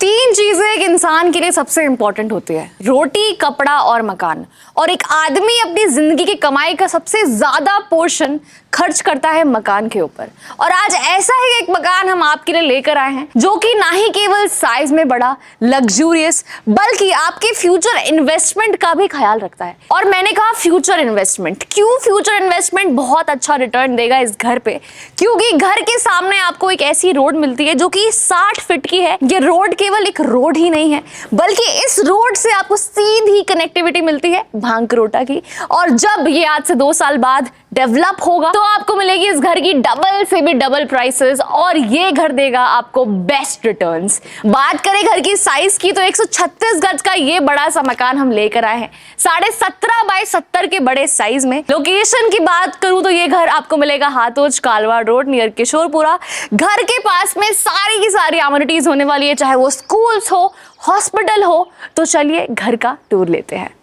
तीन चीजें एक इंसान के लिए सबसे इंपॉर्टेंट होती है, रोटी, कपड़ा और मकान। और एक आदमी अपनी जिंदगी की कमाई का सबसे ज्यादा पोर्शन खर्च करता है मकान के ऊपर। और आज ऐसा ही एक मकान हम आपके लिए लेकर आए हैं जो कि ना ही केवल साइज में बड़ा, लग्जूरियस, बल्कि आपके फ्यूचर इन्वेस्टमेंट का भी ख्याल रखता है। और मैंने कहा फ्यूचर इन्वेस्टमेंट क्यों? फ्यूचर इन्वेस्टमेंट बहुत अच्छा रिटर्न देगा इस घर पे, क्योंकि घर के सामने आपको एक ऐसी रोड मिलती है जो कि 60 फीट की है। ये रोड केवल एक रोड ही नहीं है, बल्कि इस रोड से आपको सीधी कनेक्टिविटी मिलती है भांकरोटा की। और जब ये आज से 2 साल बाद डेवलप होगा तो आपको मिलेगी इस घर की डबल से भी डबल प्राइसेस, और ये घर देगा आपको बेस्ट रिटर्न्स। बात करें घर की साइज की तो 136 गज का ये बड़ा सा मकान हम लेकर आए हैं 17.5 बाय 70 के बड़े साइज में। लोकेशन की बात करूं तो ये घर आपको मिलेगा हाथोज कालवा रोड नियर किशोरपुरा। घर के पास में सारी की सारी एमिनिटीज होने वाली है, चाहे वो स्कूल्स हो, हॉस्पिटल हो। तो चलिए घर का टूर लेते हैं।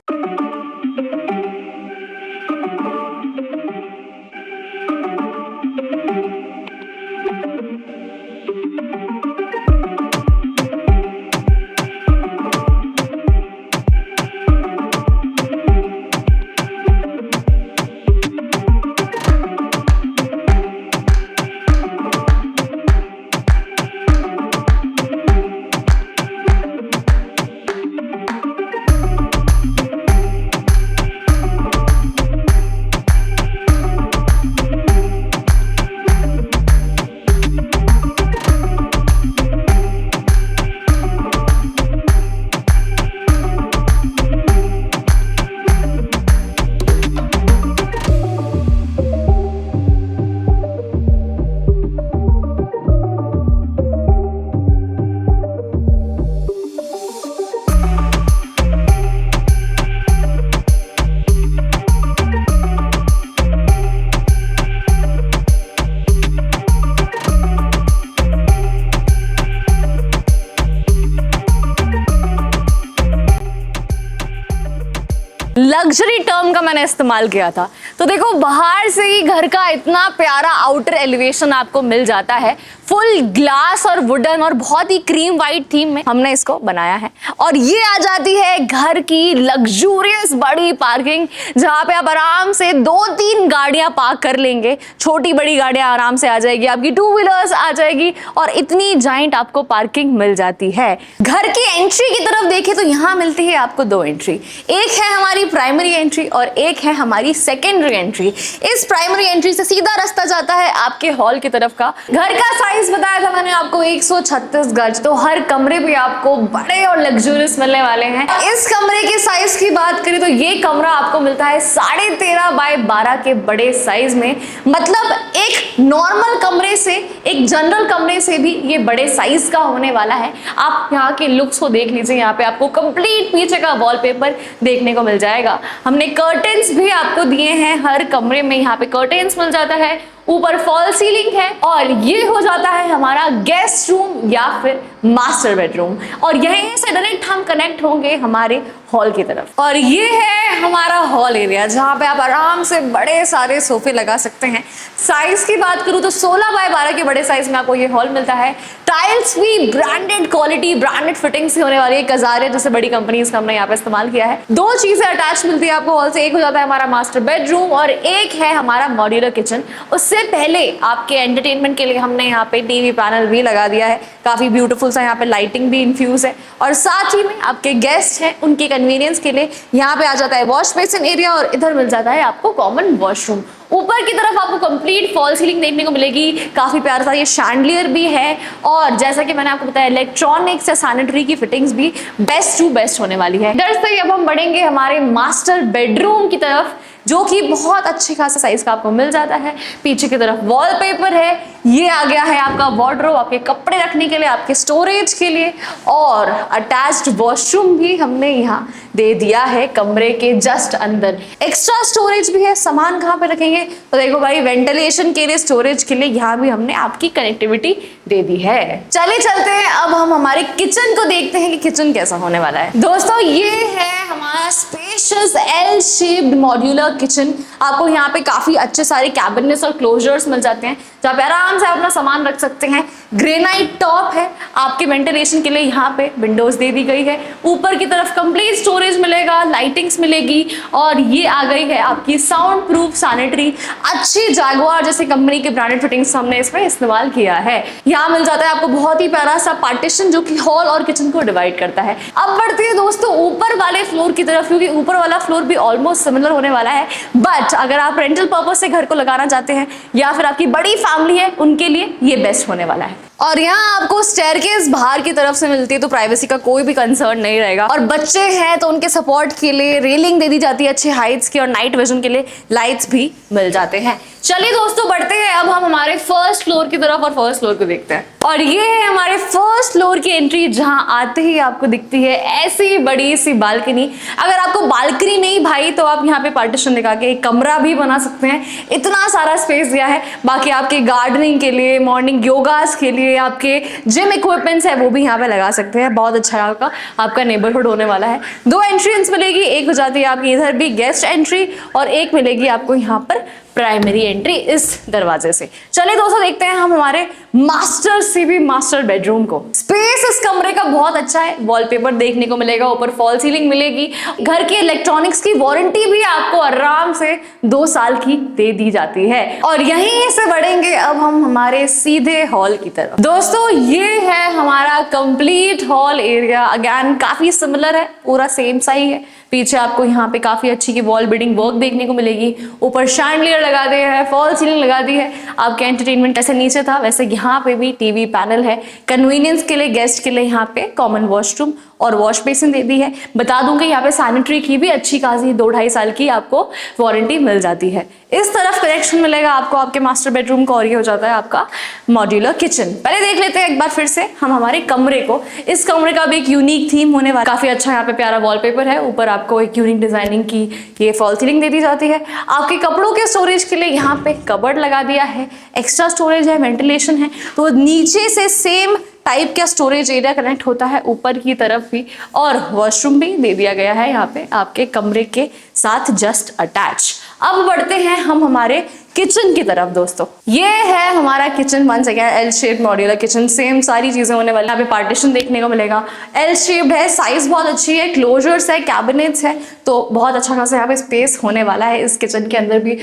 लग्जरी टर्म का मैंने इस्तेमाल किया था। तो देखो बाहर से ही घर का इतना प्यारा आउटर एलिवेशन आपको मिल जाता है, फुल ग्लास और वुडन और बहुत ही क्रीम वाइट थीम में हमने इसको बनाया है। और ये आ जाती है घर की लग्जूरियस बड़ी पार्किंग, जहाँ पे आप आराम से 2-3 गाड़ियां पार्क कर लेंगे। छोटी बड़ी गाड़ियां आराम से आ जाएगी, आपकी 2 व्हीलर्स आ जाएगी और इतनी जाइंट आपको पार्किंग मिल जाती है। घर की एंट्री की तरफ देखें तो यहाँ मिलती है आपको 2 एंट्री, एक है हमारी प्राइमरी एंट्री और एक है हमारी सेकेंडरी एंट्री। इस प्राइमरी एंट्री से सीधा रास्ता जाता है आपके हॉल की तरफ का। घर का साइज बताया था मैंने आपको 136 गज, तो हर कमरे भी आपको बड़े और लग्जूरियस मिलने वाले हैं। इस कमरे के साइज की बात करें तो ये कमरा आपको मिलता है 13.5 बाय 12 के बड़े साइज में। मतलब एक नॉर्मल कमरे से, एक जनरल कमरे से भी ये बड़े साइज का होने वाला है। आप यहाँ के लुक्स को देख लीजिए, यहाँ पे आपको कंप्लीट पीछे का वॉलपेपर देखने को मिल जाएगा। हमने कर्टेन्स भी आपको दिए हैं हर कमरे में, यहाँ पे कर्टेन्स मिल जाता है, ऊपर फॉल सीलिंग है। और ये हो जाता है हमारा गेस्ट रूम या फिर मास्टर बेडरूम, और यहीं से डायरेक्ट हम कनेक्ट होंगे हमारे हॉल की तरफ। और ये है हमारा हॉल एरिया, जहाँ पे आप आराम से बड़े सारे सोफे लगा सकते हैं। साइज की बात करूँ तो 16 बाय 12 के बड़े साइज में आपको ये हॉल मिलता है। टाइल्स भी ब्रांडेड क्वालिटी, ब्रांडेड फिटिंग से होने वाली है। कजारिया जैसे बड़ी कंपनीज का हमने यहाँ पे इस्तेमाल किया है। 2 चीजें अटैच मिलती है आपको हॉल से, एक हो जाता है हमारा मास्टर बेडरूम और एक है हमारा मॉड्यूलर किचन। उससे पहले आपके एंटरटेनमेंट के लिए हमने यहाँ पे टीवी पैनल भी लगा दिया है, काफी ब्यूटीफुल सा यहाँ पे लाइटिंग भी इन्फ्यूज है। और साथ ही में आपके गेस्ट हैं उनके कन्वीनियंस के लिए यहाँ पे आ जाता है वॉश बेसिन एरिया और इधर मिल जाता है आपको कॉमन वॉशरूम। ऊपर की तरफ आपको कंप्लीट फॉल सीलिंग देखने को मिलेगी, काफी प्यारा सा ये शैंडलियर भी है। और जैसा कि मैंने आपको बताया इलेक्ट्रॉनिक्स या सैनिटरी की फिटिंग्स भी बेस्ट टू बेस्ट होने वाली है। इधर से अब हम बढ़ेंगे हमारे मास्टर बेडरूम की तरफ, जो कि बहुत अच्छी खासा साइज का आपको मिल जाता है। पीछे की तरफ वॉलपेपर है, ये आ गया है आपका वार्डरोब, आपके कपड़े रखने के लिए, आपके स्टोरेज के लिए। और अटैच्ड वॉशरूम भी हमने यहाँ दे दिया है कमरे के जस्ट अंदर। एक्स्ट्रा स्टोरेज भी है, सामान कहाँ पे रखेंगे तो देखो भाई, वेंटिलेशन के लिए, स्टोरेज के लिए यहाँ भी हमने आपकी कनेक्टिविटी दे दी है। चलिए चलते हैं अब हम हमारे किचन को देखते हैं कि किचन कैसा होने वाला है। दोस्तों ये है हमारा spacious L shaped modular kitchen. आपको यहाँ पे काफी अच्छे सारे कैबिनेट्स और क्लोजर्स मिल जाते हैं जहाँ पे आराम से अपना सामान रख सकते हैं। ग्रेनाइट टॉप है, आपके वेंटिलेशन के लिए यहाँ पे विंडोज दे दी गई है। ऊपर की तरफ कंप्लीट स्टोरेज मिलेगा, लाइटिंग्स मिलेगी और ये आ गई है आपकी साउंड प्रूफ सैनिटरी। अच्छी जैगुआर जैसी कंपनी के ब्रांडेड फिटिंग्स हमने इसमें इस्तेमाल किया है। यहाँ मिल जाता है आपको बहुत ही प्यारा सा पार्टीशन जो कि हॉल और किचन को डिवाइड करता है। अब बढ़ते हैं दोस्तों ऊपर वाले फ्लोर की तरफ, क्योंकि ऊपर वाला फ्लोर भी ऑलमोस्ट सिमिलर होने वाला है। बट अगर आप रेंटल पर्पज से घर को लगाना चाहते हैं या फिर आपकी बड़ी फैमिली है, उनके लिए ये बेस्ट होने वाला है। और यहाँ आपको स्टेयरकेस बाहर की तरफ से मिलती है, तो प्राइवेसी का कोई भी कंसर्न नहीं रहेगा। और बच्चे हैं तो उनके सपोर्ट के लिए रेलिंग दे दी जाती है अच्छे हाइट्स की, और नाइट विजन के लिए लाइट्स भी मिल जाते हैं। चलिए दोस्तों बढ़ते हैं अब हम हमारे फर्स्ट फ्लोर की तरफ और फर्स्ट फ्लोर को देखते हैं। और ये है हमारे फर्स्ट फ्लोर की एंट्री, जहां आते ही आपको दिखती है ऐसी बड़ी सी बालकनी। अगर आपको बालकनी नहीं भाई तो आप यहाँ पे पार्टीशन लगा के एक कमरा भी बना सकते हैं, इतना सारा स्पेस दिया है। बाकी आपके गार्डनिंग के लिए, मॉर्निंग योगास के लिए, आपके जिम इक्विपमेंट्स है वो भी यहाँ पे लगा सकते हैं। बहुत अच्छा आपका नेबरहुड होने वाला है। 2 एंट्रेंस मिलेगी, एक हो जाती है आपकी इधर भी गेस्ट एंट्री और एक मिलेगी आपको यहाँ पर प्राइमरी एंट्री इस दरवाजे से। चलिए दोस्तों देखते हैं हम हमारे मास्टर से भी मास्टर बेडरूम को। स्पेस इस कमरे का बहुत अच्छा है, वॉलपेपर देखने को मिलेगा, ऊपर फॉल सीलिंग मिलेगी। घर के इलेक्ट्रॉनिक्स की वारंटी भी आपको आराम से 2 साल की दे दी जाती है। और यहीं से बढ़ेंगे अब हम हमारे सीधे हॉल की तरफ। दोस्तों ये है हमारा कंप्लीट हॉल एरिया। अगेन काफी सिमिलर है, पूरा सेम सा ही है। पीछे आपको यहाँ पे काफी अच्छी की वॉल बिल्डिंग वर्क देखने को मिलेगी। ऊपर शैंडलियर लगा दिया है, फॉल सीलिंग लगा दी है। आपके एंटरटेनमेंट ऐसे नीचे था वैसे यहाँ पे भी टीवी पैनल है। कन्वीनियंस के लिए गेस्ट के लिए यहाँ पे कॉमन वॉशरूम और वॉश बेसिन दे दी है। बता दूं कि यहाँ पे सैनिटरी की भी अच्छी खासी 2-2.5 साल की आपको वारंटी मिल जाती है। इस तरफ कनेक्शन मिलेगा आपको आपके मास्टर बेडरूम का, और ये हो जाता है आपका मॉड्यूलर किचन। पहले देख लेते हैं एक बार फिर से हम हमारे कमरे को। इस कमरे का भी एक यूनिक थीम होने वाला, काफी अच्छा यहाँ पे प्यारा वॉलपेपर है। ऊपर आपको एक यूनिक डिजाइनिंग की ये फॉल सीलिंग दे दी जाती है। आपके कपड़ों के स्टोरेज के लिए यहाँ पे कबर्ड लगा दिया है, एक्स्ट्रा स्टोरेज है, वेंटिलेशन है। तो नीचे से सेम टाइप का स्टोरेज एरिया कनेक्ट होता है ऊपर की तरफ भी, और वॉशरूम भी दे दिया गया है यहाँ पे आपके कमरे के साथ जस्ट अटैच। अब बढ़ते हैं हम हमारे किचन की तरफ। दोस्तों ये है हमारा kitchen, once again L shape modular kitchen. Same सारी चीजें होने वाली। यहाँ पे पार्टीशन देखने को मिलेगा, एल शेप्ड है, साइज बहुत अच्छी है, क्लोजर्स है, कैबिनेट्स है, तो बहुत अच्छा खासा यहाँ पे स्पेस होने वाला है इस किचन के अंदर भी।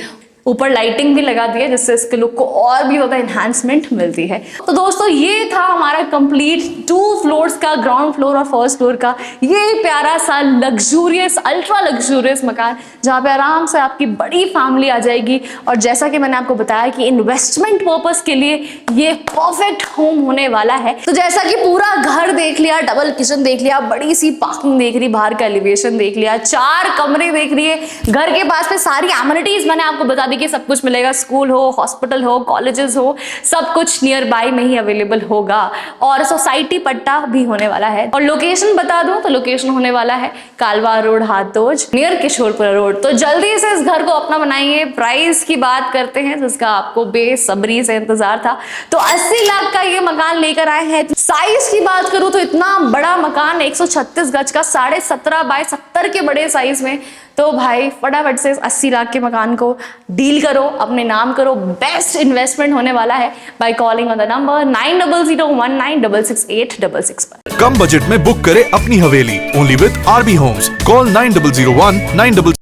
ऊपर लाइटिंग भी लगा दी है जिससे इसके लुक को और भी ज्यादा एनहांसमेंट मिलती है। तो दोस्तों ये था हमारा कंप्लीट 2 फ्लोर्स का, ग्राउंड फ्लोर और फर्स्ट फ्लोर का ये प्यारा सा लग्जूरियस, अल्ट्रा लग्जूरियस मकान, जहाँ पे आराम से आपकी बड़ी फैमिली आ जाएगी। और जैसा कि मैंने आपको बताया कि इन्वेस्टमेंट पर्पस के लिए ये परफेक्ट होम होने वाला है। तो जैसा कि पूरा घर देख लिया, डबल किचन देख लिया, बड़ी सी पार्किंग देख रही, बाहर का एलिवेशन देख लिया, 4 कमरे देख लिए, घर के पास में सारी एमिनिटीज मैंने आपको बता दी कि सब कुछ मिलेगा। स्कूल हो, हॉस्पिटल हो, कॉलेजेस हो, सब कुछ नियर बाय में ही अवेलेबल होगा। और सोसाइटी पट्टा भी होने वाला है। और लोकेशन बता दूं तो लोकेशन होने वाला है कालवा रोड, हाथोज, नियर किशोरपुरा रोड। तो जल्दी से इस घर को अपना बनाइए। प्राइस की बात करते हैं जिसका आपको बेसब्री से इंतजार था, तो 80 लाख का ये मकान लेकर आए हैं। साइज की बात करूं तो इतना बड़ा मकान 136 गज का, 17.5 बाय 70 के बड़े साइज में। तो भाई फटाफट से 80 लाख के मकान को डील करो, अपने नाम करो। बेस्ट इन्वेस्टमेंट होने वाला है by calling on the number 9001966866 पर। कम बजट में बुक करें अपनी हवेली, only with RB homes. Call 9001 9